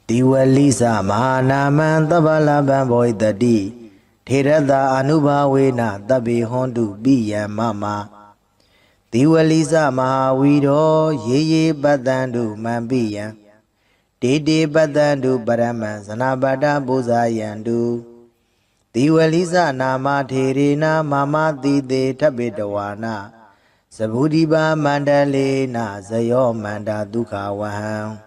Diwalisa Mahanaman Tabalaban Boy the D Tirada Anuba Wena Tabi Hondu Biya Mama Diwalisa Mahawido Ye Badandu Mambiya Dede Badandu Baraman Sanabada Buzayandu Diwalisa Nama Tirina Mama Dide Tabidawana Sabudiba Mandalena Zayo Manda Duka Waham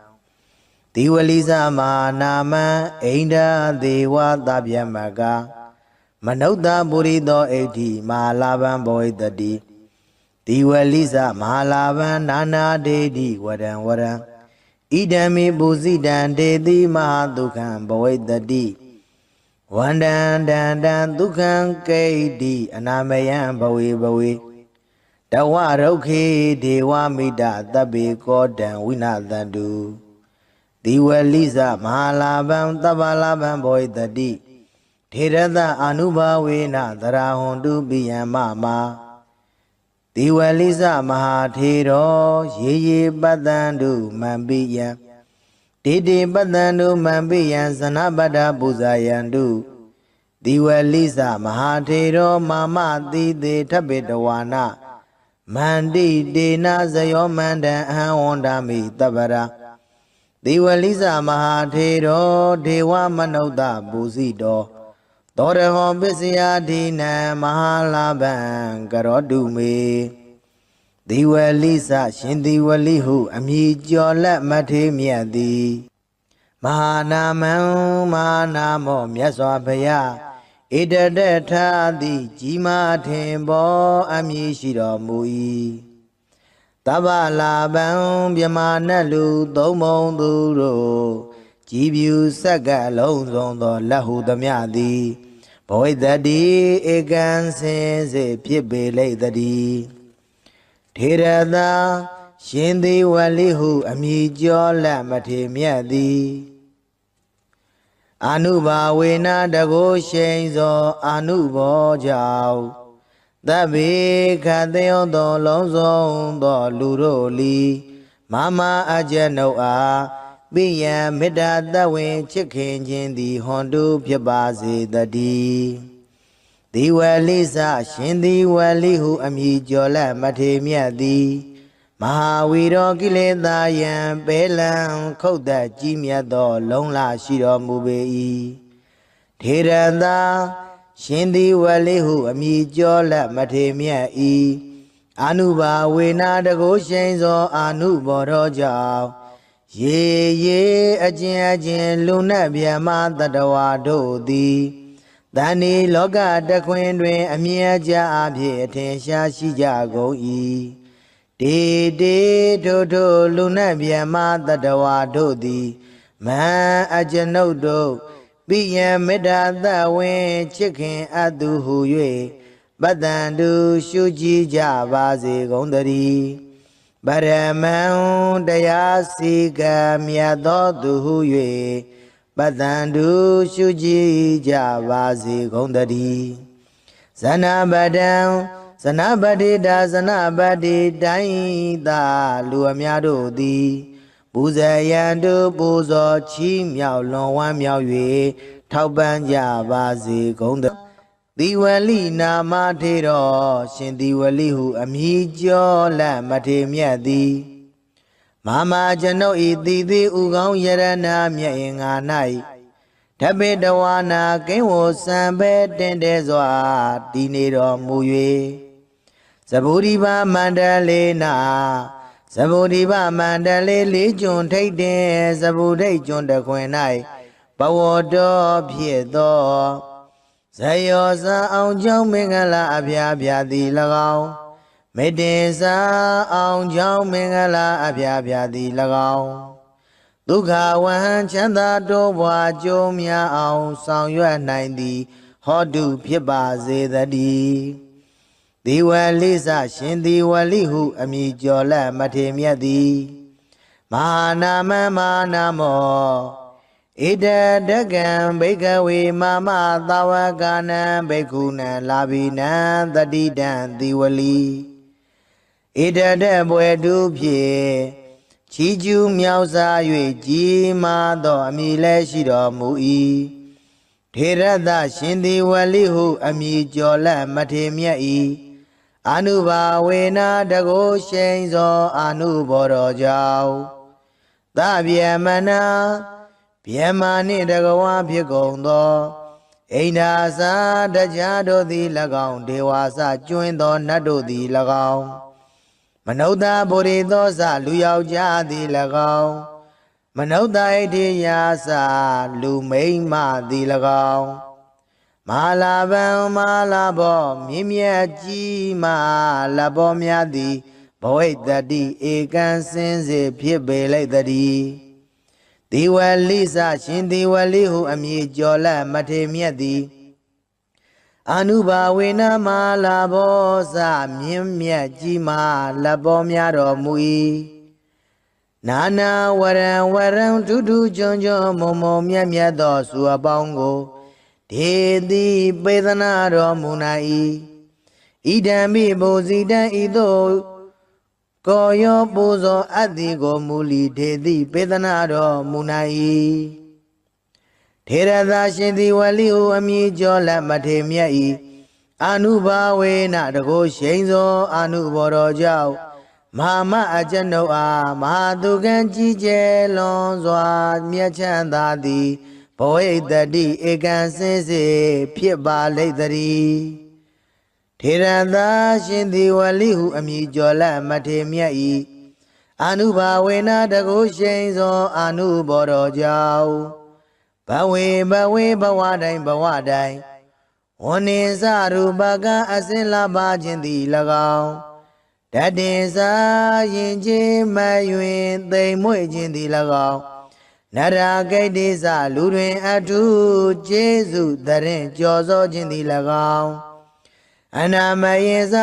Diwalisa Mahanama Ainda Dewa Dabyamaga Manauda Burido 80 Mahalaban Boy the D Diwalisa Mahalaban Nana Dedi Wadan Idami Buzidan Dedi Mahadukan Boy the D Wandan Dan Dukan Kadi Anamayan Bowie Dawaroki Dewa Mida Dabi Godan Winadandu Diwalisa Mahalaban Tabalaban Boy the D Tirada Anuba Wena Darahondu Biyan Mama Diwalisa Mahatiro Ye Badandu Mambiyan Dede Badandu Mambiyan Sanabada Buzayandu Diwalisa Mahatiro Mama Dide Tabidawana Mandi Dena Zayo Manda Hawandami Tabara Diwalisa Mahatero Dewa Manauda Buzido Doreho Bisya Dina Mahalaban Garodume Diwalisa Shindiwalihu Amijola Mati Miadi Mahanamam Mahanamo Myaswabaya Idadeta Di Jima Tembo Amishiro Mui Tabalaban Byamanelu Domon Duro Jibu Saga Lonzo Lahu Damiadi Boy Daddy Egan Sense Piebele Daddy Tirada Shindi Walihu Amijola Mati Miadi Anuba Wena Dago Shenzo Anubo Jau Dabi Kadeo do Lonzo do Luroli Mama Ajano A Biya Mida Dawin Chicken Jindi Hondu Piabazi the D Diwalisa Shindi Walihu Amijola Mati Miadi Mahawiro Gileda Yan Belan Koda Jimia do Longla Shiro Mubei Tiranda Shindi Walihu Amijola Matemia E Anuba Wena Dago Shenzo Anuba Roja Ye Ajin Luna Biama Dadawado Di Dani Loga da Quendwe Amiaja Abye Tensha Shijago E De Dodo Luna Biama Dadawado Di Ma Ajanodo Biya Mida the way chicken aduhu ye Badandu Shuji Javazi Gondari Baraman Dayasiga Miado duhu ye Badandu Shuji Javazi Gondari Sanabadi da Sanabadi Daida Luamiado di Buzayandu Buzo Chi Miao Long Wan Miao Yue Tauban Javazi Gonda Diwali Nama Tero Shindiwalihu Amijo La Mate Miadi Mama Jano Ididi Ugong Yarana Mia Inganai Tabidawana Kenwo Sambe Dendezwa Dinero Muye Saburiba Mandalena Sabudiba Mandale Legion take the Sabuday John the Quenai Pawodo Piedo Sayosa on John Mingala Abia di Lagao Medesa on John Mingala Abia di Lagao Duka Wan Chanda Doba Jomia on Sang Yuan 90 Hodu Piba Zedadi Diwalisa Shindi Walihu Amijola Matemiadi Mahanama Manamo Ida Dagan Bekawe Mama Tawagana Bekuna Labina Dadidan Diwali Ida Debwe Dupye ချီကျူးမြောက်စား၍ကြီးမားသောအမည်လည်းရှိတော်မူ၏ထေရသရှင်သည်ဝလိဟုအမည်ကျော်လက်မထေမြတ်၏အာနုဘာဝေနတကိုရှိန်သောအာနုဘောတော်ကြောင့်သဗျမနာဗျမနှင့်တကဝါဖြစ်ကုန်သောအိန္ဒာစာတရားတို့သည်၎င်းဒေဝါစကျွင်းသောနတ်တို့သည်၎င်းမနုဿဗုရိသောစလူယောက်ျားသည်၎င်းမနုဿဣတိယာစလူမိန်းမသည်၎င်းမဟာလာဗံမဟာလာဘောမြင့်မြတ်ကြီးမဟာလဘောများသည်ဘဝိတ္တိဧကံစင်စေဖြစ်ပေလိုက်တည်းဒီဝလိစရှင်ဒီဝလိဟုအမည်ကျော်လက်မထေမြတ်သည်အာနုဘာဝေနမဟာလာဘောစမြင့်မြတ်ကြီးမဟာလဘောများတော်မူ၏နာနာဝရံဝရံဒုဒုကျွန်းကျွန်းမုံမုံမြတ်မြတ်သောစုအပေါင်းကိုဒေတိပေသနာတော်မူနိုင်၏ဣဒံမိဘုဇိတံဤသို့ကိုယောပူဇော်အတ္တိကိုမူလီဒေတိပေသနာတော်မူနိုင်၏ထေရသရှင်သည်ဝလိဟုအမည်ကျော်လက်မထေမြတ်၏အာနုဘာဝေနတကိုရှိန်သောအာနုဘောတော်ကြောင့်မဟာမအကျွန်ုပ်အားမဟာသူကံကြီးကျယ်လွန်စွာမြတ်ချမ်းသာသည်ဘဝိတ္တိဧကံစင်စေဖြစ်ပါလိမ့်တည်းထေရသရှင်သည်ဝလိဟုအမည်ကျော်လက်မထေမြတ်၏အာနုဘာဝေနတကိုရှိန်သောအာနုဘောတော်ကြောင့်ဘဝေဘဝတိုင်းဘဝတိုင်းဝနိစရူပကအစင်လာပါခြင်းသည်၎င်းတတင်စာရင်ချင်းမယွင်သိမ်မွေ့ခြင်းသည်၎င်းနရဂိတိစလူတွင်အထုကျေးဇူးတရင်ကြော်စောခြင်းသည်၎င်းအနာမယေစ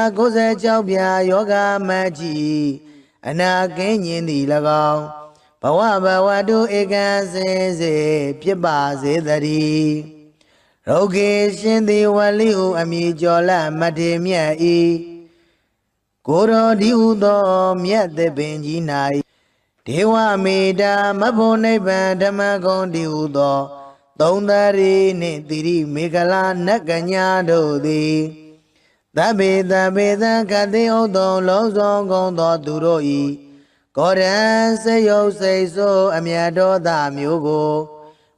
96ပြာယောဂမကြီးအနာကင်းခြင်းသည်၎င်းဘဝတုဧကံစင်စေဖြစ်ပါစေတည်းရောဂေရှင်သည်ဝလိဟုအမည်ကျော်လက်မထေမြတ်၏ကိုရောဒီဟုသောမြတ်သပင်ကြီး၌ဒေဝမေတာမဖို့နိဗ္ဗာန်ဓမ္မဂုံဒီဟုသောသုံးသရီနှင့်တိရိမေခလာနတ်ကညာတို့သည်သဗ္ဗေသခတိဥသောလုံးစုံကုန်သောသူတို့၏ကောရံစေယုတ်စိတ်ဆိုးအမြတ်တော်သာမျိုးကို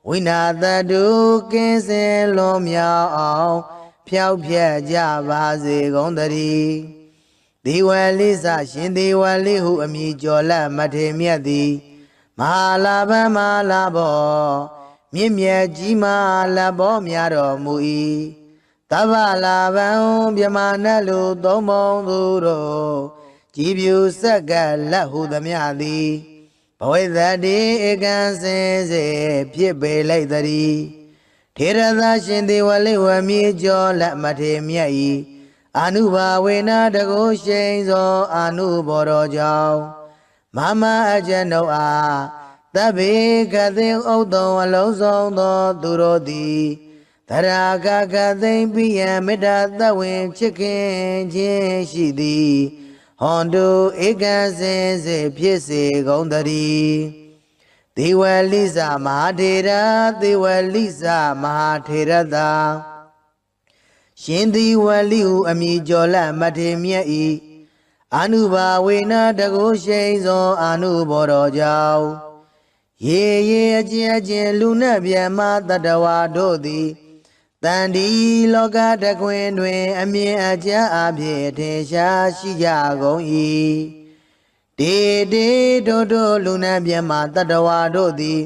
ဝိနာတတုကင်းစင်လွန်မြောက်အောင်ဖြောက်ဖြက်ကြပါစေကုန်တည်းဒီဝလိစရှင်ဒီဝလိဟုအမည်ကျော်လက်မထေမြတ်သည်မဟာလာဗံမဟာလာဘောမြင့်မြတ်ကြီးမဟာလဘောများတော်မူ၏သဗ္ဗလာဗံမြမနတ်လူသုံးပုံသူတို့ကြည်ပြူဆက်ကလက်ဟုသမျှသည်ဘဝိတ္တိဧကံစင်စေဖြစ်ပေလိုက်တည်းထေရသရှင်ဒီဝလိဝမြေကျော်လက်မထေမြတ်၏အာနုဘာဝေနတကိုရှိန်သောအာနုဘောတော်ကြောင့်မမအကျွန်ုပ်အားသဗ္ဗေကသိဥဒ္ဒံအလုံးစုံသောသူတို့သည်သရာဂကသိမ့်ပိယံမေတ္တာသဝေချစ်ခင်ခြင်းရှိသည်ဟွန်တုဧကံစင်စေဖြစ်စေကုန်တည်းဒေဝလိစမဟာထေရဒေဝလိစမဟာထေရသာရှင်ဒီဝလိဟုအမည်ကျော်လက်မထေမြတ်၏အာနုဘာဝေနတကိုရှိန်သောအာနုဘောတော်ကြောင့်ရေအကျဉ်လူနှင့်ဗျမတတဝါတို့သည်တန်ဒီလောကတခွင်တွင်အမြင်အကျအဖြစ်ထင်ရှားရှိကြကုန်၏တေတို့လူနှင့်ဗျမတတဝါတို့သည်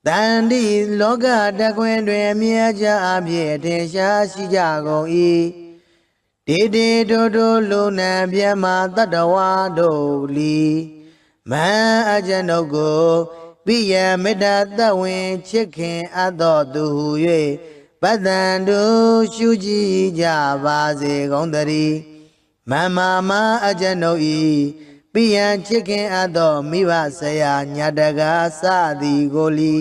တန်ဒီလောကတခွင်တွင်အမြင်အကျအဖြစ်ထင်ရှားရှိကြကုန်၏တေတို့လူနှင့်ဗျမတတဝါတို့လီမန်အကျွန်ုပ်ကိုပိယမေတ္တာသဝင်ချစ်ခင်အပ်တော်သူဟု၍ပတ္တန်တို့ရှုကြည်ကြပါစေကုန်တည်းမမအကျွန်ုပ်၏ပိယံချစ်ခင်အပ်သောမိဘဆရာညာတကားစသည်ကိုလီ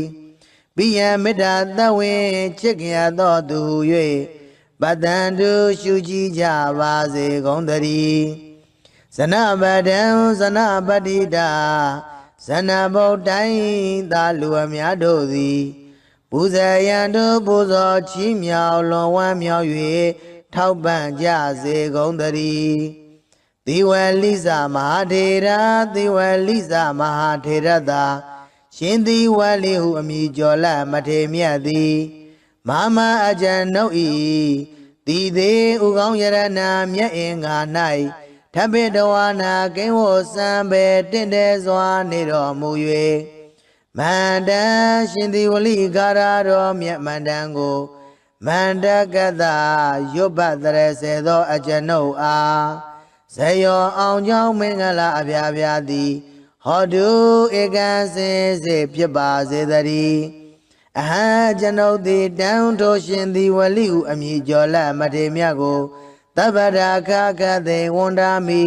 ပိယံမေတ္တာသဝင်ချစ်ခင်အပ်သောသူဟု၍ပတ္တန်တို့ရှုကြည်ကြပါစေကုန်တည်းဇနပဒံဇနပတိတာ ဇဏဗုဒ္ဓိုင်းသာလူအများတို့သည်ပူဇေယံတို့ပူဇော်ချီးမြှောက်လွန်ဝမ်းမြောက်၍ထောက်ပံ့ကြစေကုန်သတည်းသီဝလိဇမဟာထေရသီဝလိဇမဟာထေရသာရှင်သီဝလိဟုအမည်ကျော်လမထေမြတ်သည်မမအကျဉ်နှုတ်ဤတည်သေးဥကောင်းယရဏမြတ်အင်္ဂါ၌ထပိတဝါနာကိဝောစံပေတင့်တယ်စွာနေတော်မူ၍မန္တန်ရှင်သီဝလိကာရတော်မြတ်မန္တန်ကိုမန္တကတရွတ်ပတ်တရစေသောအကျဉ်နှုတ်အားဇယောအောင်ကြောင်းမင်္ဂလာအပြားပြားသည်ဟောတုဧကံစင်စေဖြစ်ပါစေတည်းအဟံကျွန်ုပ်သည်တန်ထိုရှင်သီဝလိဟုအမည်ကျော်လမထေမြတ်ကိုတပ္ပရာခခသေဝန္ဒာမိ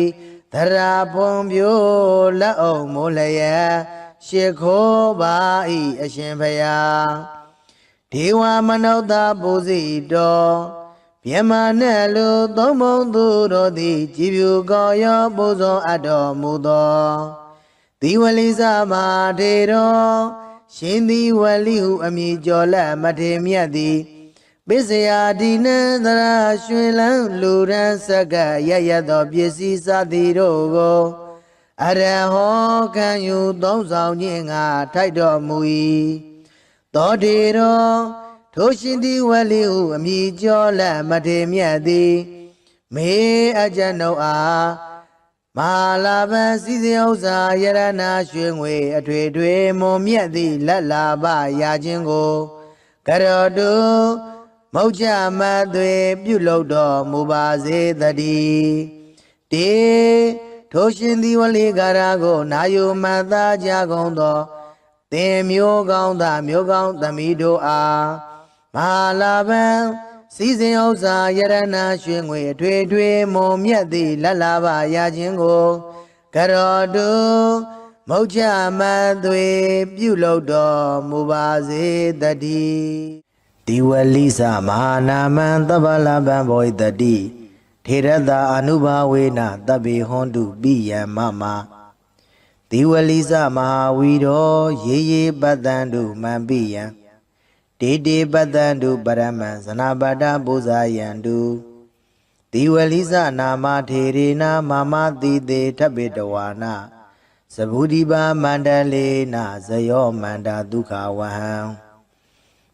သရာဖွန်ပြိုလက်အောင်မိုးလျက်ရှ िख ိုးပါဤအရှင်ဖယားဒေဝမနုဿပူဇိတောမြမနဲ့လူသုံးဘုံသူတို့သည်ကြည်ဖြူကောရောပူဇော်အပ်တော်မူသောသီဝလိဇမထေရောရှင်သီဝလိဟုအမည်ကျော်လမထေမြတ်သည်ပစ္စယဒီနံသရာရွှင်လန်းလူရန်စကရရသောပစ္စည်းစသည်တို့ကိုအရဟောခံယူသုံးဆောင်ခြင်းငါထိုက်တော်မူ၏သောတေရောထိုရှင်သီဝလိဟုအမည်ကျော်လမထေမြတ်သည်မေအကျဉ်ုပ်အားမဟာလာဘံစည်းစိမ်ဥစ္စာယရနာရွှေငွေအထွေထွေမွန်မြတ်သည့်လက်လာပရာခြင်းကိုကရောတုမௌချမသွေပြုလုပ်တော်မူပါစေတည်းတေထိုရှင်သီဝလိကာရကိုနာယုမတ်သားကြကုန်သောသင်မျိုးကောင်းသားမျိုးကောင်းသမီးတို့အားမဟာလာဘံစည်းစိမ်ဥစ္စာယရနာရွှေငွေအထွေထွေမွန်မြတ်သည့်လက်လာပရာခြင်းကိုကရောတုမௌချမသွေပြုလုပ်တော်မူပါစေတည်းဒီဝလိသမဟာနာမံသဗ္ဗလဗံဘောဣတတိထေရတအနုဘာဝေနတဗ္ဗေဟွန်တုပိယံမမဒီဝလိသမဟာဝီရောရေရေပတ္တံတုမံပိယံတေတေပတ္တံတုပရမံဇနာပတ္တပူဇာယံတုဒီဝလိသနာမထေရေနာမမတိတေထပိတဝါနာသဗုဒိပါမန္တလေနာဇယောမန္တာဒုက္ခဝဟံ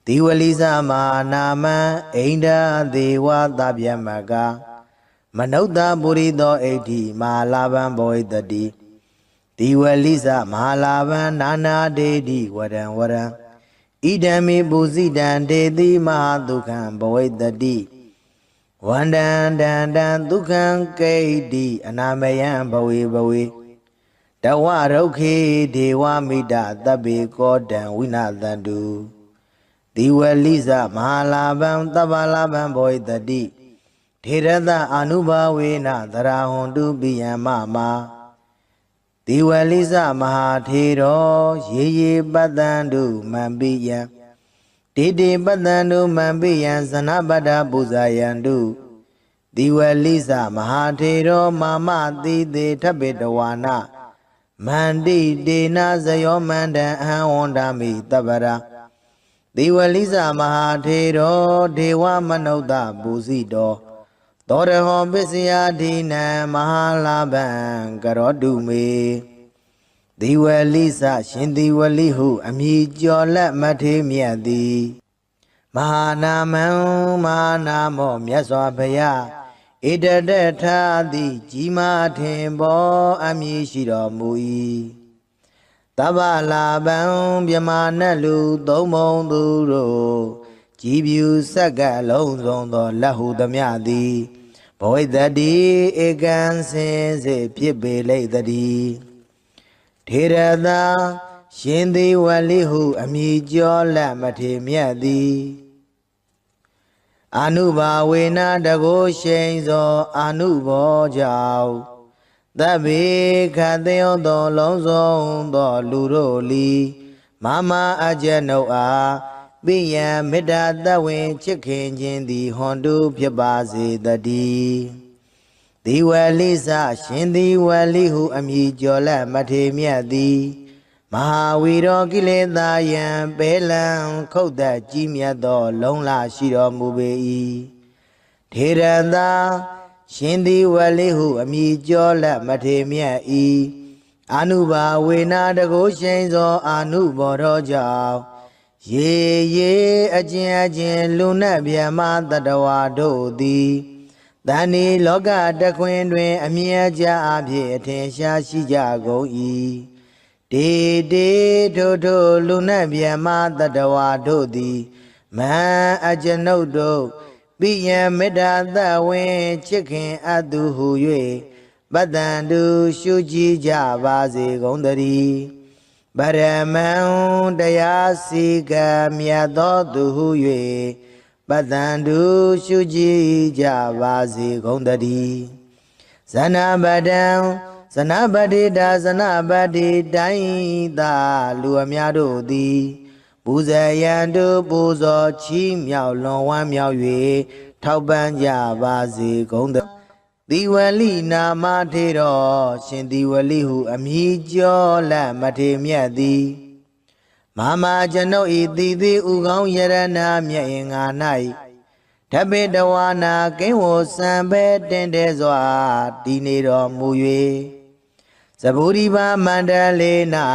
ဒီဝလိသမဟာနာမံအိန္ဒာဒေဝသဗ္ဗမကမနုဿပုရိသောဣဋ္ဌိမဟာလာဘံဘောဣတတိဒီဝလိသမဟာလာဘံနာနာဒေတိဝရံဝရံဣဒံမေပုဇိတံဒေတိမဟာဒုက္ခံဘဝိတ္တိဝန္တံတံတံဒုက္ခံကိဋ္တိအနာမယံဘဝေဘဝေတဝရုခေဒေဝမိတသဗ္ဗေကောတံဝိနာသန္တုဒီဝလိသမဟာလာဘံသဗ္ဗလာဘံဘဝိတ္တိထေရတအာနုဘာဝေနသရာဟွန်တုပိယံမမဒီဝလိသမဟာထေရောရေရေပတ္တံတုမံပိယံတေတေပတ္တံတုမံပိယံဇနပတ္တပူဇာယံတုဒီဝလိသမဟာထေရောမာမတိတေထပိတဝါနာမန္တိတေနဇယောမန္တံအဟံဝန္ဒာမိတပ္ပရာဒီဝလိသမဟာထေရောဒေဝမနုဿပူဇိတောသောရဟောပစ္စယဒိနံမဟာလာဘံကရောတုမေဒီဝလိသရှင်ဒီဝလိဟုအမည်ကျော်လက်မထေမြတ်သည်မဟာနာမံမဟာနာမောမြတ်စွာဘုရားဣတတထာတိကြီးမားထင်ပေါ်အမည်ရှိတော်မူ၏တဗ္ဗလာဘံမြမနတ်လူသုံးဘုံသူတို့ကြည်ဖြူစက္ကလုံးစုံသောလက်ဟုသမျှသည်ဘဝိတ္တိဧကံစင်စေဖြစ်ပေလိမ့်တည်းထေရသာရှင်သီဝလိဟုအမည်ကျော်လက်မထေမြတ်သည်အာနုဘာဝေနတကိုရှိန်သောအာနုဘောကြောင့်သဗ္ဗေခသေယောသောလုံးစုံသောလူတို့လီမမအကျဉ်ုပ်အားပိယံမေတ္တာတဝင်ချစ်ခင်ခြင်းသည်ဟွန်တုဖြစ်ပါစေတည်းဒီဝလိသရှင်ဒီဝလိဟုအမည်ကျော်လက်မထေမြတ်သည် မဟာဝီရောကိလေသာယံပဲလံခုတ်သက်ကြီးမြတ်သောလုံးလာရှိတော်မူပေ၏ထေရသာရှင်သည်ဝလိဟုအမိကျော်လက်မထေမြတ်၏အာနုဘာဝေနာတကုရှိန်သောအာနုဘောတော်ကြောင့်ရေရေအကျဉ်အကျဉ်လူနတ်ဗျမတတဝါတို့သည်တဏီလောကတခွင်တွင်အမြဲကြအဖြစ်အထင်ရှားရှိကြကုန်၏တေတေထိုထိုလူနတ်ဗျမတတဝါတို့သည်မဟံအကျွန်ုပ်တို့ပိယံမေတ္တာသဝင်ချစ်ခင်အပ်သူဟု၍ပတ္တန္တုရှုကြည်ကြပါစေကုန်သတည်းဗရမံတရားစီကံမြတ်သောသူဟု၍ပတ္တန္တုရှုကြည်ကြပါစေကုန်သတည်းဇနပတံဇနပတိတာဇနပတိတိုင်းသာလူအများတို့သည်ပူဇေယံတို့ပူဇော်ချီးမြှောက်လွန်ဝမ်းမြောက်၍ထောက်ပံ့ကြပါစေကုန်သတည်းသီဝလိနာမထေတော်ရှင်သီဝလိဟုအမည်ကျော်လက်မထေမြတ်သည်မမကျွန်ုပ်ဤသီသီဥကောင်းယရနာမြတ်င်္ဂါ၌ဓပိတဝါနာကိဝောစံပဲတင်တဲ့စွာတည်နေတော်မူ၍သဗ္ဗုရိပမန္တလေးနာ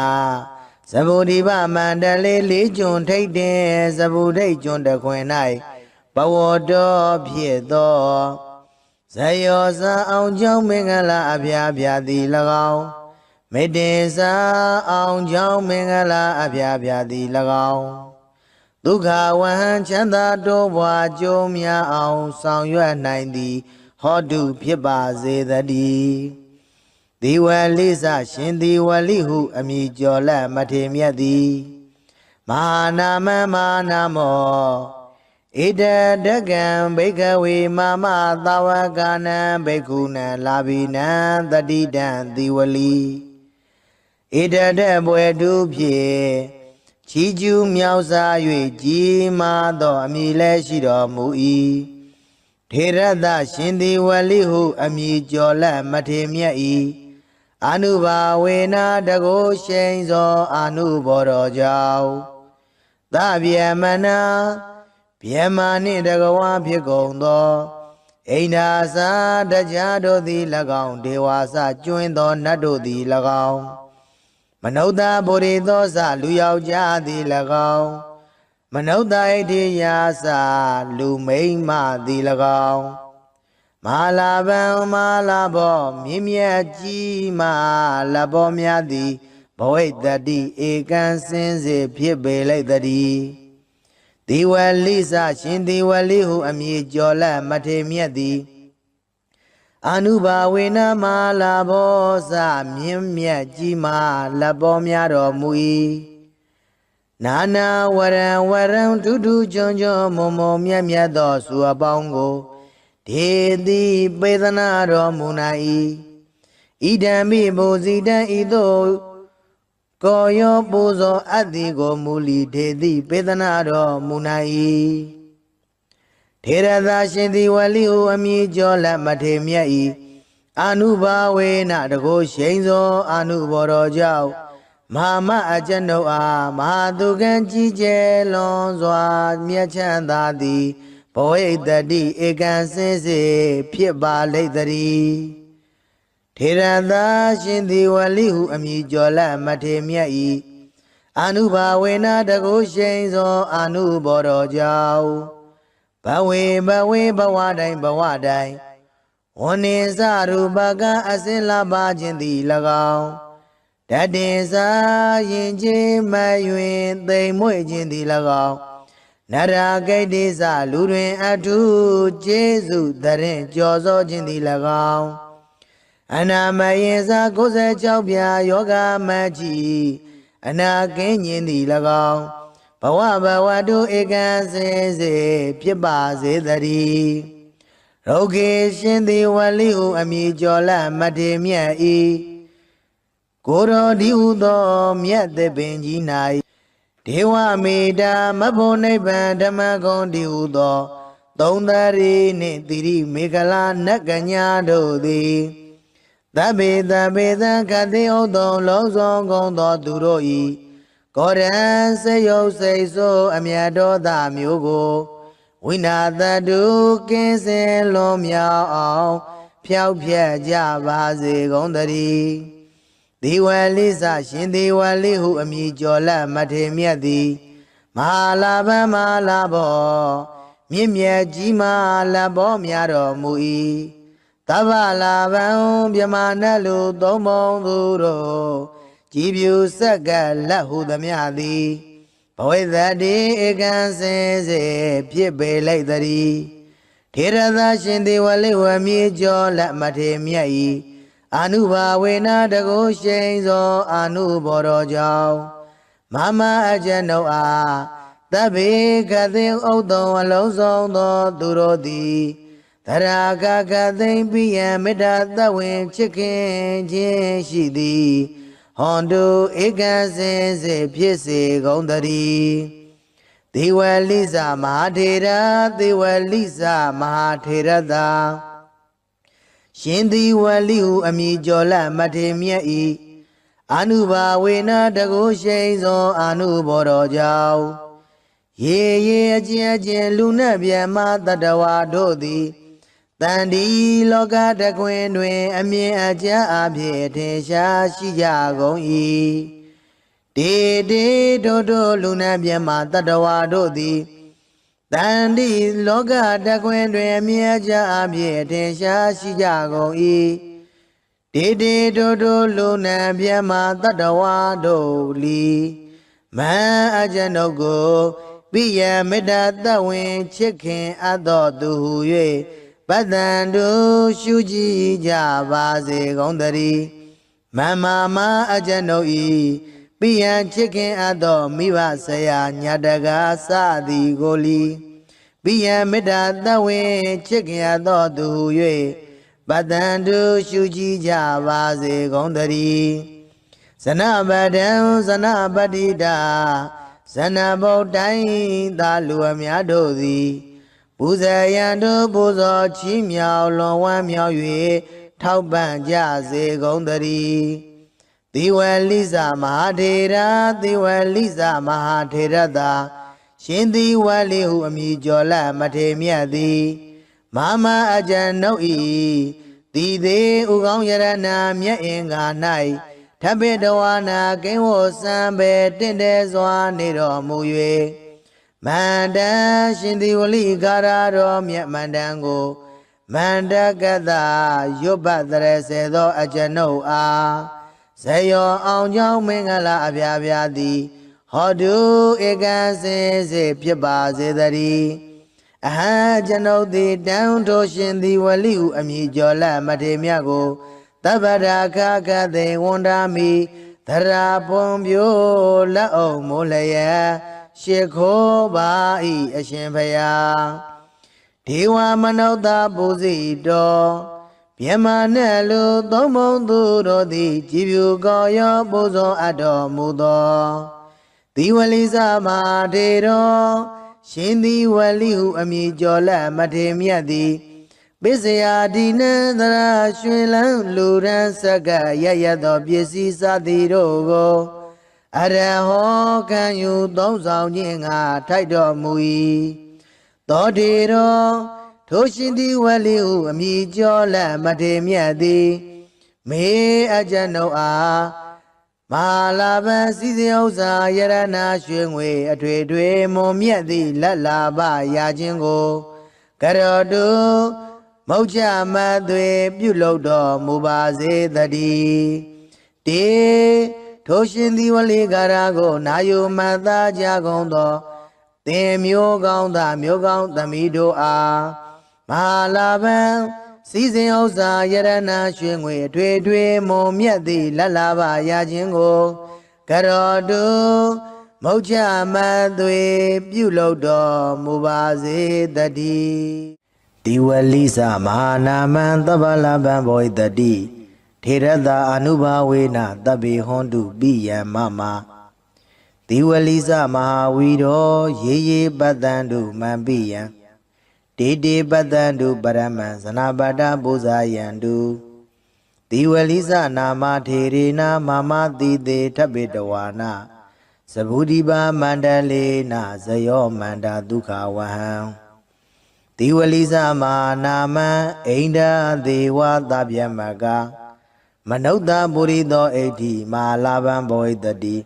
သဗ္ဗုရိပမန္တလေးလေးကျွန်းထိတ်တင်သဗ္ဗုဒိတ်ကျွန်းတခွင်၌ဘဝတော်ဖြစ်သောဇယောဇာအောင်ကြောင့်မင်္ဂလာအဖျားဖျားသည်၎င်းမေတ္တေစာအောင်ကြောင့်မင်္ဂလာအဖျားဖျားသည်၎င်းဒုက္ခဝဟံချမ်းသာတိုးပွားကြိုးများအောင်ဆောင်ရွက်နိုင်သည်ဟောတုဖြစ်ပါစေတည်းဒီဝလိစရှင်ဒီဝလိဟုအမည်ကျော်လက်မထေမြတ်သည်မဟာနာမမဟာနာမောဣဒဒကံဘိကဝေမမသာဝကနံဘိက္ခုနံလာဘိနံတတိတံသီဝလီဣဒဒဘွယ်တုဖြင့်ချီးကျူးမြောက်စား၍ကြီးမားသောအမည်လည်းရှိတော်မူ၏ထေရသရှင်သီဝလိဟုအမည်ကျော်လက်မထေမြတ်၏အာနုဘာဝေနာတကုရှိန်သောအာနုဘောတော်ကြောင့်သဗျမနာဗျမနှင့်တကဝါဖြစ်ကုန်သောအိန္ဒာစာတရားတို့သည်၎င်းဒေဝါစကျွင်းသောနတ်တို့သည်၎င်းမနုဿဗုရိသောစလူယောက်ျားသည်၎င်းမနုဿဣတိယာစလူမိန်းမသည်၎င်းမဟာလာဗံမဟာလာဘောမြင့်မြတ်ကြီးမလဘောများသည်ဘဝိတ္တိဧကံစင်စေဖြစ်ပေလိုက်တည်းဒီဝလိစရှင်ဒီဝလိဟုအမည်ကျော်လက်မထေမြတ်သည်အာနုဘာဝေနမလာဘောစမြင့်မြတ်ကြီးမာလက်ပေါ်များတော်မူ၏နာနာဝရံဝရံထူးထူးချွန်ချွန်မုံမုံမြတ်မြတ်သောစုအပေါင်းကိုဒေတိပေသနာတော်မူနိုင်၏ဣဒံမိဘူဇိတံဤသို့ကိုယောပူဇော်အပ်သည်ကိုမူလီဒေတိပေသနာတော်မူနိုင်၏ထေရသာရှင်သည်ဝလိဟုအမည်ကျော်လက်မထေမြတ်၏အာနုဘာဝေနတကုရှိန်သောအာနုဘောတော်ကြောင့်မဟာမအကျွန်ုပ်အားမဟာသူကံကြီးကျယ်လွန်စွာမြတ်ချမ်းသာသည်ဘဝိတ္တိဧကံစင်စေဖြစ်ပါလိမ့်တည်းထေရသာရှင်သည်ဝလိဟုအမည်ကျော်လက်မထေမြတ်၏အာနုဘာဝေနတကုရှိန်သောအာနုဘောတော်ကြောင့်ဘဝေဘဝတိုင်းဝန္နေစရူပကအစင်လာပါခြင်းသည်၎င်းတတေစာရင်ချင်းမယွင်သိမ်မွေ့ခြင်းသည်၎င်းနရာဂိတ်တိစလူတွင်အထုကျေးဇူးတရင်ကြော်စောခြင်းသည်၎င်းအနာမယင်စာ96ပြာယောဂမကြီးအနာကင်းခြင်းသည်၎င်းဘဝတုဧကံစင်စေဖြစ်ပါစေတည်းရုဂေရှင်သည်ဝလိဟုအမည်ကျော်လက်မထေမြတ်၏ကိုရောဒီဟုသောမြတ်သပင်ကြီး၌ဒေဝမေတ္တာမဖို့နိဗ္ဗာန်ဓမ္မဂုံဒီဟုသောသုံးသရီနှင့်တိရိမေခလာနတ်ကညာတို့သည် သဗ္ဗေသဗ္ဗေသံခတိဥဒ္ဒောလုံးစုံကုန်သောသူတို့ဤကောရံစေယုတ်စိတ်ဆိုးအမြတ်တော်သားမျိုးကိုဝိနာတတုကင်းစင်လွန်မြောက်အောင်ဖြောက်ဖြက်ကြပါစေကုန်သတည်းဒီဝလိစရှင်ဒီဝလိဟုအမည်ကျော်လက်မထေမြတ်သည်မဟာလာဘမဟာလာဘောမြင့်မြတ်ကြီးမာလဘောများတော်မူ၏သဗ္ဗလာဘံမြမနလူသုံးပုံသူတို့ကြည်ပြူဆက်ကလက်ဟုသမျှသည်ဘဝိသတိဧကံစင်စေဖြစ်ပေလိုက်သည်ထေရသရှင်ဒီဝလိဝမြေကျော်လက်မထေမြတ်၏အာနုဘာဝေနတကုရှိန်သောအာနုဘောတော်ကြောင့်မမအကျဉ်ုပ်အားသဗ္ဗေကတိဥဒ္ဒောအလုံးစုံသောသူတို့သည်သရာကကသိမ့်ပိယံမေတ္တာသဝင်ချစ်ခင်ခြင်းရှိသည်ဟွန်တုဧကံစင်စေဖြစ်စေကုန်သတည်းဒေဝလိစမဟာထေရဒေဝလိစမဟာထေရသာရှင်ဒီဝလိဟုအမည်ကျော်လက်မထေမြတ်၏အာနုဘာဝေနတကုရှိန်သောအာနုဘောတော်ကြောင့်ရေရေအကျဉ်အကျဉ်လူနှင့်မြတ်မတတဝါတို့သည်တန်ဒီလောကတခွင်တွင်အမြင်အကျအဖြစ်ထင်ရှားရှိကြကုန်၏တေတေတို့တို့လူနှင့်မြတ်မတတဝါတို့သည်တန်ဒီလောကတခွင်တွင်အမြင်အကျအဖြစ်ထင်ရှားရှိကြကုန်၏တေတေတို့တို့လူနှင့်မြတ်မတတဝါတို့လီမန်အကျဉ်ုပ်ကိုပိယမေတ္တာသဝင်ချစ်ခင်အပ်တော်သူဟု၍ပတ္တန်တို့ရှုကြည်ကြပါစေကုန်သတည်းမမမအကျဉ်ုပ်ဤပိယံချစ်ခင်အပ်တော်မိဘဆရာညာတကားစသည်ကိုလီပိယံမေတ္တာသဝင်ချစ်ခင်အပ်တော်သူဟု၍ပတ္တန်တို့ရှုကြည်ကြပါစေကုန်သတည်းဇနပဒံဇနပတိတာဇနဗုဒ္ဓိုင်းသာလူအများတို့သည်ပူဇေယံတို့ပူဇော်ချီးမြှောက်လွန်ဝမ်းမြောက်၍ထောက်ပံ့ကြစေကုန်သတည်းသီဝလိစမဟာထေရသီဝလိစမဟာထေရသာရှင်သီဝလိဟုအမည်ကျော်လက်မထေမြတ်သည်မမအကျဉ်ုပ်၏သီသေးဥကောင်းယရဏမြတ်အင်္ဂါ၌ထပိတဝါနာကိဝောစံပေတင့်တယ်စွာနေတော်မူ၍မန္တရှင်ဒီဝလိကာရတော်မြတ်မန္တန်ကိုမန္တကတရွတ်ပတ်တရစေသောအကျဉ်ုပ်အားဇယောအောင်ကြောင့်မင်္ဂလာအပြာပြာသည်ဟောတုဧကံစင်စေဖြစ်ပါစေတည်းအဟံကျွန်ုပ်သည်တန်ထိုးရှင်ဒီဝလိဟုအမည်ကျော်လက်မထေမြတ်ကိုသဗ္ဗရာခကသိဝန္ဒာမိသရာပွန်ပြိုလက်အောင်မိုးလျက်ရှ िख ိုးပါ၏အရှင်ဖျားဒေဝမနုဿပူဇိတော်မြမနဲ့လူသုံးပုံသူတို့သည်ကြည်ဖြူကောရောပူဇော်အပ်တော်မူသောသီဝလိစမဟာထေတော်ရှင်သီဝလိဟုအမည်ကျော်လက်မထေမြတ်သည်ပစ္စယဒီနန္တရာရွှင်လန်းလူရန်ဆက်ကရရသောပစ္စည်းစသည်တို့ကိုအရဟောခံယူသုံးဆောင်ခြင်းငါထိုက်တော်မူ၏သောတေတော်ထိုရှင်သီဝလိဟုအမည်ကျော်လက်မထေမြတ်သည်မေအကျဉ်ုပ်အားမဟာလာဘံစည်းစိမ်ဥစ္စာယရဏရွှေငွေအထွေထွေမွန်မြတ်သည့်လက်လာပရာခြင်းကိုကရောတုမုတ်ချမသွေပြုလုပ်တော်မူပါစေတည်းတေထိုရှင်သီဝလိကာရကိုနာယုမတ်သားကြကုန်သောသင်မျိုးကောင်းသားမျိုးကောင်းသမီးတို့အားမဟာလာဘံစည်းစိမ်ဥစ္စာယရဏရွှေငွေအထွေထွေမွန်မြတ်သည့်လက်လာပရာခြင်းကိုကရောတုမုတ်ချမသွေပြုလုပ်တော်မူပါစေတည်းဒီဝလိစမဟာနာမံသဗ္ဗလဗံဘောဣတတိထေရတာအနုဘာဝေနသဗ္ဗေဟွန်တုပိယံမမဒီဝလိစမဟာဝီရောရေရေပတ္တံတုမံပိယံတေတေပတ္တံတုပရမံဇနာပတ္တပူဇာယံတုဒီ တိဝလိစနာမထေရေနာမမတိတေထဗ္ဗေတဝါနာသဗုဒိပါမန္တလေနာဇယောမန္တာဒုက္ခဝဟံတိဝလိစမာနာမံအိန္ဒာဒေဝသဗျမကမနုဿပုရိသောဣဋ္ဌိမဟာလာဘံဘောဣတတိ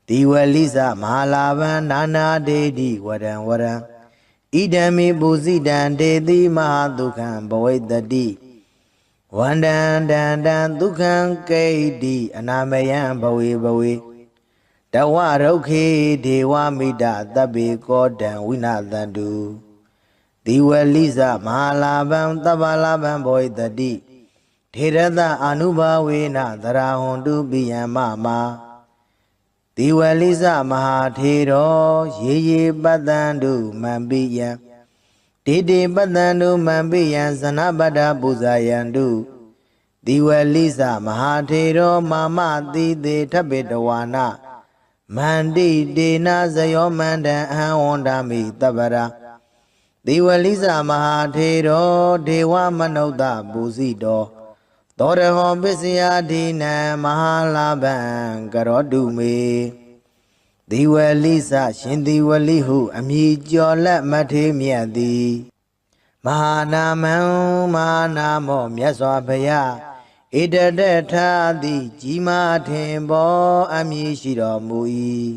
တိဝလိစမဟာလာဘံနာနာဒေတိဝရံဝရံဣဒံမိပုစိတံဒေတိမဟာဒုက္ခံဘောဣတတိဝန္တံတန္တံဒုက္ခံကိဋ္တိအနာမယံဘဝေဘဝေတဝရုက္ခေဒေဝမိတသဗ္ဗေကောတံဝိနာသန္တုတိဝလိစမဟာလာဘံသဗ္ဗလာဘံဘောဣတတိထေရတအာနုဘာဝေနသရဟွန်တုပိယံမမတိဝလိစမဟာထေရောရေရေပတ္တံတုမံပိယံတေတေပတ္တံတုမံပိယံဇနပတ္တပူဇာယံတုတိဝလိစမဟာထေရောမာမတိတေထဗ္ဗေတဝါနာမန္တိတေနဇယောမန္တံအဟံဝန္ဒာမိတပ္ပရာတိဝလိစမဟာထေရောဒေဝမနုဿပူဇိတောသောရဟောပစ္စယဒိနံမဟာလာဘံကရောတုမေတိဝလိစရှင်တိဝလိဟုအမည်ကျော်လက်မထေမြတ်သည်မဟာနာမံမဟာနာမောမြတ်စွာဘုရားဣတတထာတိကြီးမားထင်ပေါ်အမည်ရှိတော်မူ၏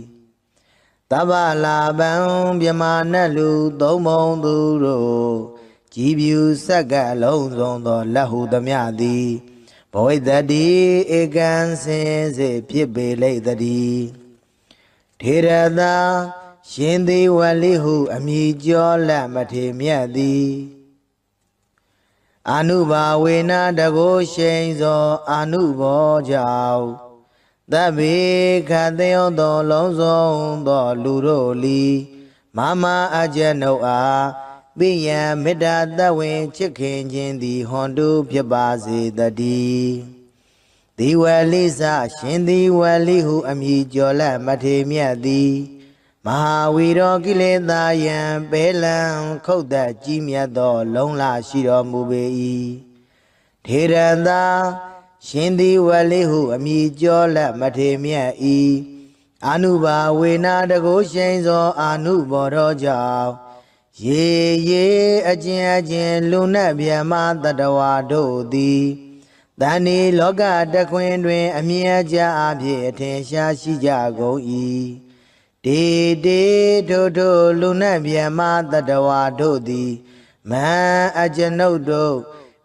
တဗ္ဗလာဘံမြမနတ်လူသုံးပုံသူတို့ကြည်ပြူဆက်ကလုံးစုံသောလက်ဟုသမျှသည်ဘောဝိတ္တိဧကံစင်စေဖြစ်ပေလိမ့်တည်းထေရသာရှင်သေဝလိဟုအမည်ကျော်လက်မထေမြတ်သည်အာနုဘာဝေနတကိုရှိန်သောအာနုဘောကြောင့်သဗ္ဗေခတယောသောလုံးစုံသောလူတို့လီမမအကျဉ်ုပ်အားပိယံမေတ္တာတဝင်ချစ်ခင်ခြင်းသည်ဟွန်တုဖြစ်ပါစေတည်းဒီဝလိစရှင်ဒီဝလိဟုအမည်ကျော်လက်မထေမြတ်သည်မဟာဝီရောကိလေသာယံပေလံခုတ်သက်ကြီးမြတ်သောလုံလရှိတော်မူပေ၏ထေရသာရှင်ဒီဝလိဟုအမည်ကျော်လက်မထေမြတ်၏အာနုဘာဝေနတကိုရှိန်သောအာနုဘောတော်ကြောင့်ရေရေအကျဉ်လူနတ်ဗျမတတဝါတို့သည်တဏ္ဍီလောကတခွင်တွင်အမြဲကြအဖြစ်အထင်ရှားရှိကြကုန်၏တေတေထိုလူနတ်ဗျမတတဝါတို့သည်မဟံအကျွန်ုပ်တို့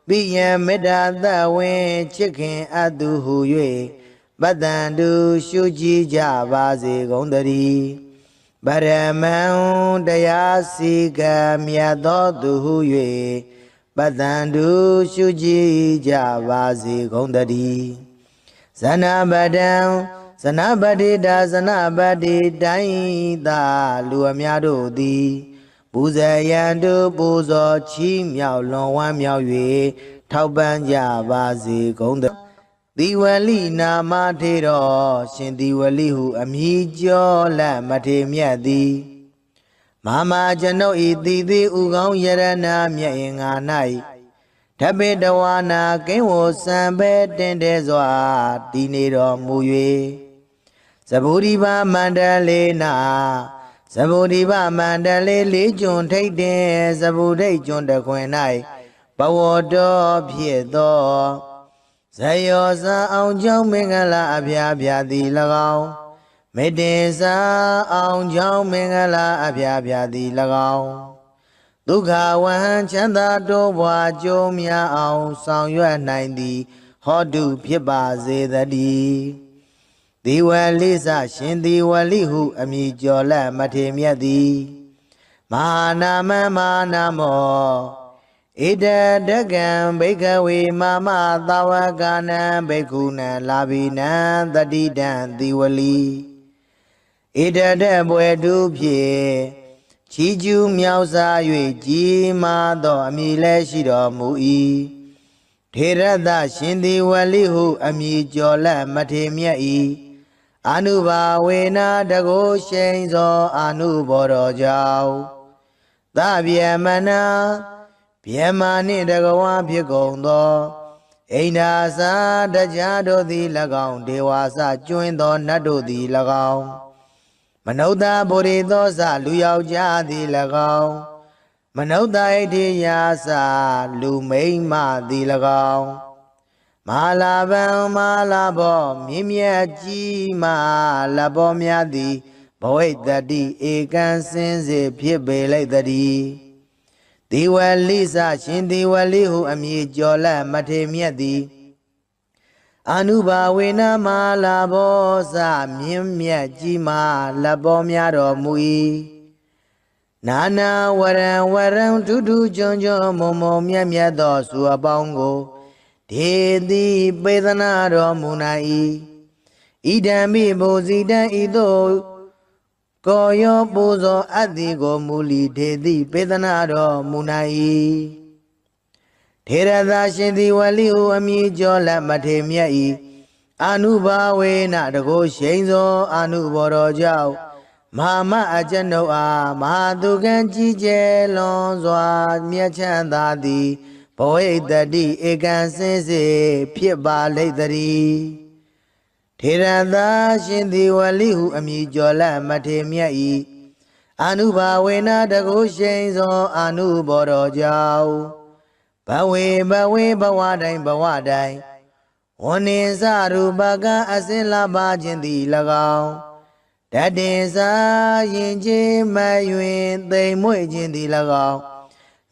ပိယံမေတ္တာသဝင်ချစ်ခင်အပ်သူဟု၍ပတ္တံတုရှုကြည်ကြပါစေကုန်သတည်းပရမံတရားစီကံမြတ်သောသူဟု၍ပတ္တံတုရှုကြည်ကြပါစေကုန်သတည်းဇနပတံဇနပတိတာဇနပတိတိုင်းသာလူအများတို့သည်ပူဇေယံတုပူဇော်ချီးမြှောက်လွန်ဝမ်းမြောက်၍ထောက်ပံ့ကြပါစေကုန်သတည်းတိဝလိနာမထေရောရှင်တိဝလိဟုအမည်ကျော်လက်မထေမြတ်သည်မမကျွန်ုပ်ဤတိတိဥကောင်းယရဏမြတ်အင်္ဂါ၌ဓဗ္ဗေတဝါနာကင်းဝစံပဲတင်တဲစွာတည်နေတော်မူ၍သဗုဒိဗမန္တလေနာသဗုဒိဗမန္တလေလေးကျွန်းထိတ်တင်သဗုဒိတ်ကျွန်းတခွင်၌ဘဝတော်ဖြစ်သောဇယောဇာအောင်ကြောင့်မင်္ဂလာအဖျားဖျားသည်၎င်းမေတ္တေစာအောင်ကြောင့်မင်္ဂလာအဖျားဖျားသည်၎င်းဒုက္ခဝဟံချမ်းသာတိုးပွားကြုံများအောင်ဆောင်ရွက်နိုင်သည်ဟောတုဖြစ်ပါစေတည်းဒီဝလိစရှင်ဒီဝလိဟုအမည်ကျော်လက်မထေမြတ်သည်မဟာနာမမဟာနာမောဣတတကံဘိက္ခဝေမမသာဝကနံဘိက္ခုနံလာဘိနံတတိတံသီဝလီဣတတဘွယ်တုဖြင့်ချီးကျူးမြောက်စား၍ကြီးမားသောအမည်လည်းရှိတော်မူ၏ထေရသရှင်သီဝလီဟုအမည်ကျော်လက်မထေမြတ်၏အာနုဘာဝေနတကိုရှိန်သောအာနုဘောတော်ကြောင့်သဗ္ဗယမနာဗျမနှင့်တကဝါဖြစ်ကုန်သော အိန္ဒာစာတရားတို့သည်၎င်းဒေဝါစကျွင်းသောနတ်တို့သည်၎င်းမနုဿဗုရိသောစလူယောက်ျားသည်၎င်းမနုဿဣတိယာစလူမိန်းမသည်၎င်းမဟာလာဗံမဟာလာဘောမြင့်မြတ်ကြီးမဟာလာဘောများသည်ဘဝိတ္တိဧကံစင်စေဖြစ်ပေလိုက်တည်းဒီဝလိစရှင်ဒီဝလိဟုအမည်ကျော်လက်မထေမြတ်သည်အနုဘာဝေနမဟာလာဘောစမြင့်မြတ်ကြီးမဟာလာဘောများတော်မူ၏နာနာဝရံဝရံဒုဒုကျွန်းကျွန်းမုံမုံမြတ်မြတ်သောစုအပေါင်းကိုဒေတိပေသနာတော်မူနိုင်၏ဣဒံမိဘုဇိတံဤသို့ကိုယောပူဇော်အတ္တိကိုမူလီဒေတိပေသနာတော်မူနိုင်၏ထေရသာရှင်သည်ဝလိဟုအမည်ကျော်လက်မထေမြတ်၏အနုဘာဝေနတကိုရှိန်သောအနုဘော်တော်ကြောင့်မဟာမအကျွန်ုပ်အားမဟာသူကံကြီးကျယ်လွန်စွာမြတ်ချမ်းသာသည်ဘဝိတ္တိဧကံစင်စေဖြစ်ပါလိမ့်တည်းထေရသာရှင်သည်ဝလိဟုအမည်ကျော်လက်မထေမြတ်၏အနုဘာဝေနတကိုရှိန်သောအနုဘော်တော်ကြောင့်ဘဝေဘဝတိုင်းဘဝတိုင်းဝနိစရူပကအစင်လာပါခြင်းသည်၎င်းတတင်စာရင်ချင်းမယွင်သိမ်မွေ့ခြင်းသည်၎င်း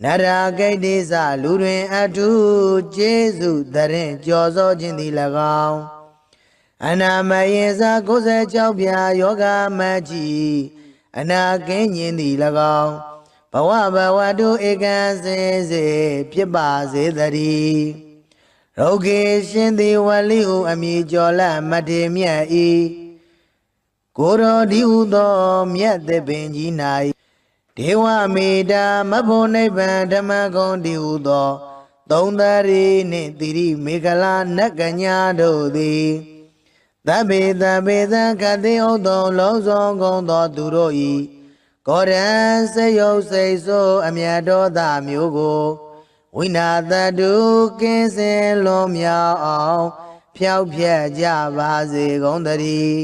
နရာဂိတ်တိစလူတွင်အထုကျေးဇူးတရင်ကြော်စောခြင်းသည်၎င်းအနာမယေစာ96ပြာယောဂမကြီးအနာကင်းခြင်းသည်၎င်းဘဝတုဧကံစင်စေဖြစ်ပါစေတည်းရောဂေရှင်သည်ဝလိဟုအမည်ကျော်လက်မထေမြတ်၏ကိုရောဒီဟုသောမြတ်သပင်ကြီး၌ဒေဝမေတ္တာမဖို့နိဗ္ဗာန်ဓမ္မဂုံဒီဟုသောသုံးသရီနှင့်တိရိမေခလာနတ်ကညာတို့သည်သဗ္ဗေသခတိဥဒ္ဓံလုံးစုံကုန်သောသူတို့၏ကောရံစေယုတ်စိတ်ဆိုးအမြတ်တော်သာမျိုးကိုဝိနာတတုကင်းစင်လွန်မြောက်အောင်ဖြောက်ဖြက်ကြပါစေကုန်တည်း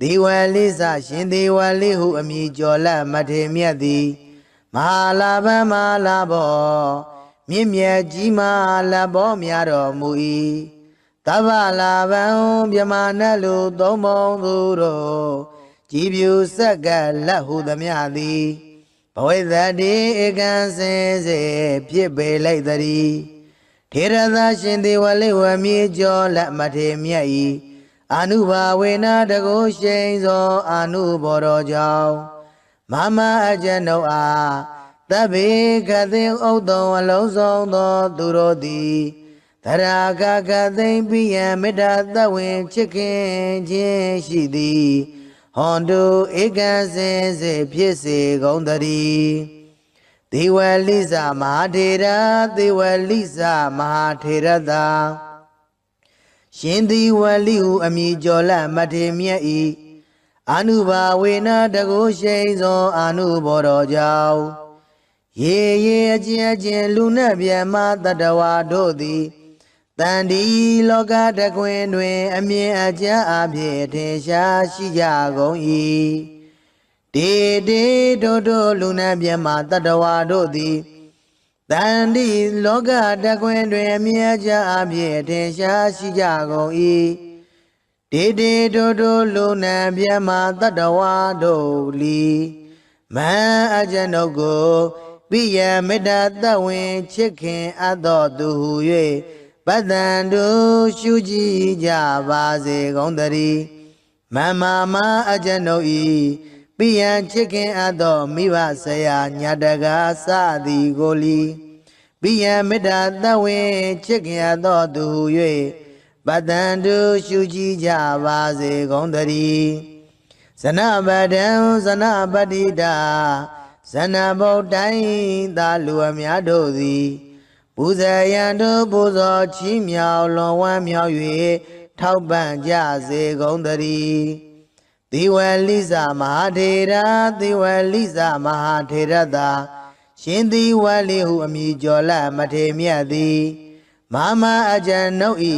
ဒီဝလိစရှင်ဒီဝလိဟုအမည်ကျော်လက်မထေမြတ်သည်မဟာလာဗံမဟာလာဘောမြင့်မြတ်ကြီးမဟာလာဘောများတော်မူ၏သဗ္ဗလာဗံမြမနတ်လူသုံးပုံသူတို့ကြည်ပြူဆက်ကလက်ဟုသမျှသည်ဘဝိတ္တိဧကံစင်စေဖြစ်ပေလိုက်တည်းထေရသာရှင်ဒီဝလိဝမြေကျော်လက်မထေမြတ်၏အနုဘာဝေနတကိုရှိန်သောအနုဘော်တော်ကြောင့်မမအကျွန်ုပ်အားသဗ္ဗေကသိဥဒ္ဓံအလုံးစုံသောသူတို့သည်သရာဂကသိမ့်ပိယံမေတ္တာသဝေချစ်ခင်ခြင်းရှိသည်ဟွန်တုဧကံစင်စေဖြစ်စေကုန်တည်းဒေဝလိစမဟာထေရဒေဝလိစမဟာထေရသာရှင်ဒီဝလိဟုအမည်ကျော်လက်မထေမြတ်၏အနုဘာဝေနတကိုရှိန်သောအနုဘော်တော်ကြောင့်ရေအကျဉ်လူနှင့်မြတ်မတတဝါတို့သည်တန်ဒီလောကတကွင်တွင်အမြင်အကျအဖြစ်ထင်ရှားရှိကြကုန်၏တေတို့လူနှင့်မြတ်မတတဝါတို့သည်တန်ဒီလောကတကွင်တွင်အမြင်အကျအဖြစ်ထင်ရှားရှိကြကုန်၏တေတို့လူနှင့်မြတ်မတတဝါတို့လီမန်အကျွန်ုပ်ကိုပိယမေတ္တာသဝင်ချစ်ခင်အပ်တော်သူဟု၍ပတ္တန်တို့ရှုကြည်ကြပါစေကုန်တည်းမမအကျွန်ုပ်၏ပိယံချစ်ခင်အပ်သောမိဘဆရာညာတကားစသည်ကိုလီပိယံမေတ္တာသဝင်ချစ်ခင်အပ်သောသူဟု၍ပတ္တန်တို့ရှုကြည်ကြပါစေကုန်တည်းဇနပဒံဇနပတိတာဇနဗုဒ္ဓိသာလူအများတို့သည်ပူဇေယံတို့ပူဇော်ချီးမြှောက်လွန်ဝမ်းမြောက်၍ထောက်ပံ့ကြစေကုန်တည်းသေဝလိစမဟာထေရသေဝလိစမဟာထေရသာရှင်သေဝလိဟုအမည်ကျော်လက်မထေမြတ်သည် မာမအကျဉ်ုပ်ဤ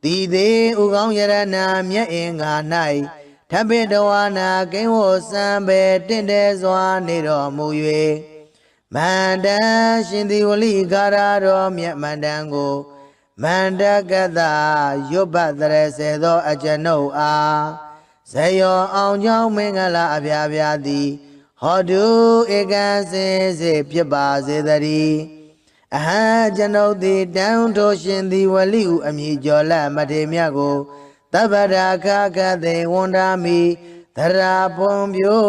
တီသေးဥကောင်းယရနာမြတ်အင်္ဂါ၌ထပိတဝါနာကိဝောစံပေတင့်တဲစွာနေတော်မူ၍မန္တန်ရှင်သည်ဝလိကာရတော်မြတ်မန္တန်ကိုမန္တကတရွတ်ပတ်တရစေသောအကျဉ်ုပ်အားဇယောအောင်ကြောင်းမင်္ဂလာအပြားပြားသည်ဟောတုဧကံစင်စေဖြစ်ပါစေတည်းအဟံကျွန်ုပ်သည်တန်ထိုးရှင်သည်ဝလိဟုအမည်ကျော်လက်မထေမြတ်ကိုတပ္ပရာခကသေဝန္ဒာမိသရာပွန်ပြို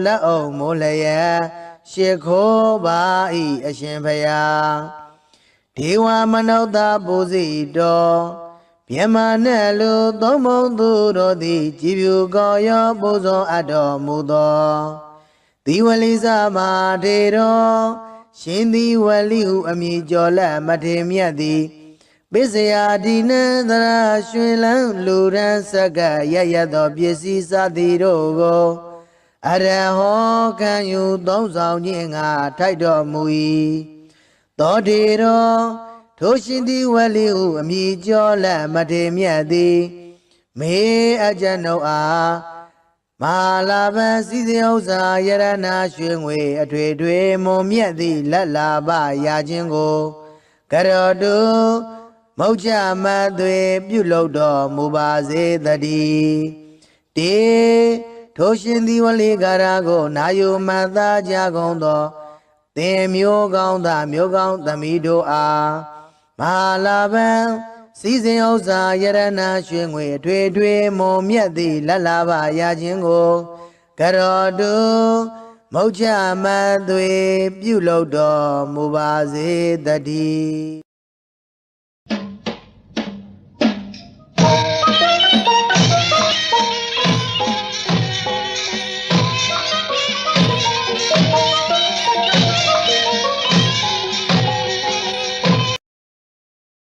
လက်အောင်မိုးလျက်ရှ िख ိုးပါဤအရှင်ဖယားဒေဝမနုဿပူဇိတော်မြမနဲ့လူသုံးမုံသူတို့သည်ကြည်ဖြူကောရောပူဇော်အပ်တော်မူသောဒီဝလိသမထေတော်ရှင်သည်ဝလိဟုအမည်ကျော်လက်မထေမြတ်သည်ပိစယာဒီနံသရာရွှေလန်းလူရန်စကရရသောပစ္စည်းစသည်တို့ကိုအရဟောခံယူသုံးဆောင်ခြင်းငါထိုက်တော်မူ၏သောထေတော်ထိုရှင်သည်ဝလိဟုအမည်ကျော်လက်မထေမြတ်သည်မေအကျဉ်ုပ်အားမာလာပံစည်းစိမ်ဥစ္စာယရနာရွှေငွေအထွေထွေမွန်မြတ်သည့်လက်လာပရာခြင်းကိုကရောတုမုတ်ချမသွေပြုလုပ်တော်မူပါစေတည်းတေထိုရှင်သည်ဝလိကာရကိုနာယုမတ်သားကြကုန်သောသင်မျိုးကောင်းသားမျိုးကောင်းသမီးတို့အားမာလာပံစည်းစိမ်ဥစ္စာယရနာရွှေငွေအထွေထွေမွန်မြတ်သည့်လက်လာပရာခြင်းကိုကရောတုမုတ်ချမသွေပြုလုပ်တော်မူပါစေတည်း